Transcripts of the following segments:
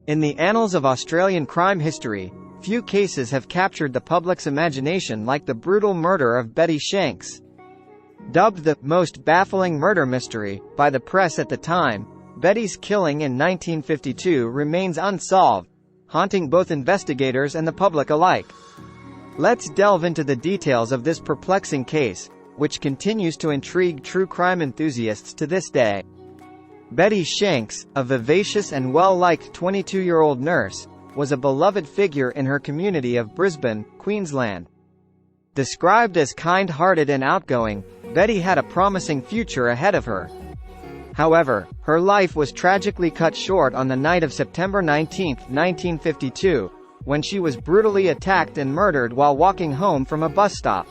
In the annals of Australian crime history, few cases have captured the public's imagination like the brutal murder of Betty Shanks. Dubbed the most baffling murder mystery by the press at the time, Betty's killing in 1952 remains unsolved, haunting both investigators and the public alike. Let's delve into the details of this perplexing case, which continues to intrigue true crime enthusiasts to this day. Betty Shanks, a vivacious and well-liked 22-year-old nurse, was a beloved figure in her community of Brisbane, Queensland. Described as kind-hearted and outgoing, Betty had a promising future ahead of her. However, her life was tragically cut short on the night of September 19, 1952, when she was brutally attacked and murdered while walking home from a bus stop.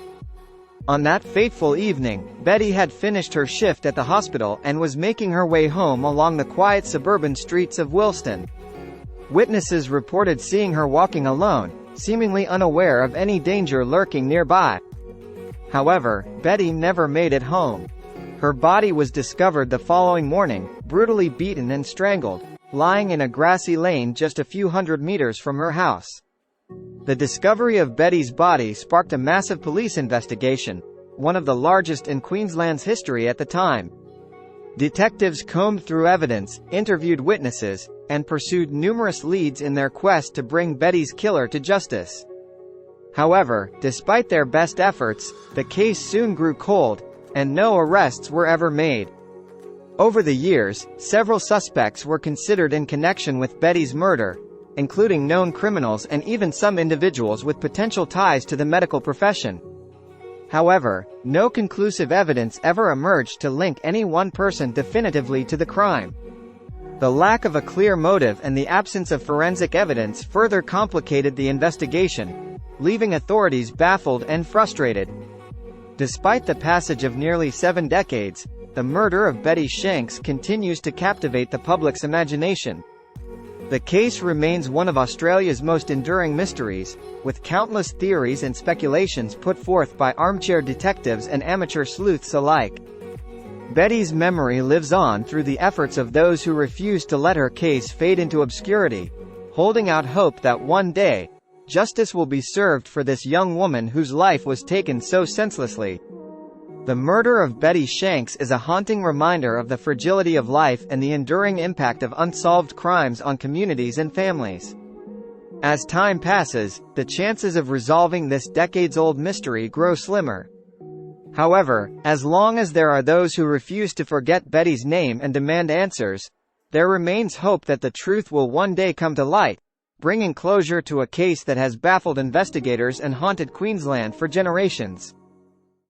On that fateful evening, Betty had finished her shift at the hospital and was making her way home along the quiet suburban streets of Wilston. Witnesses reported seeing her walking alone, seemingly unaware of any danger lurking nearby. However, Betty never made it home. Her body was discovered the following morning, brutally beaten and strangled, lying in a grassy lane just a few hundred meters from her house. The discovery of Betty's body sparked a massive police investigation, one of the largest in Queensland's history at the time. Detectives combed through evidence, interviewed witnesses, and pursued numerous leads in their quest to bring Betty's killer to justice. However, despite their best efforts, the case soon grew cold, and no arrests were ever made. Over the years, several suspects were considered in connection with Betty's murder, including known criminals and even some individuals with potential ties to the medical profession. However, no conclusive evidence ever emerged to link any one person definitively to the crime. The lack of a clear motive and the absence of forensic evidence further complicated the investigation, leaving authorities baffled and frustrated. Despite the passage of nearly 7 decades, the murder of Betty Shanks continues to captivate the public's imagination. The case remains one of Australia's most enduring mysteries, with countless theories and speculations put forth by armchair detectives and amateur sleuths alike. Betty's memory lives on through the efforts of those who refuse to let her case fade into obscurity, holding out hope that one day, justice will be served for this young woman whose life was taken so senselessly. The murder of Betty Shanks is a haunting reminder of the fragility of life and the enduring impact of unsolved crimes on communities and families. As time passes, the chances of resolving this decades-old mystery grow slimmer. However, as long as there are those who refuse to forget Betty's name and demand answers, there remains hope that the truth will one day come to light, bringing closure to a case that has baffled investigators and haunted Queensland for generations.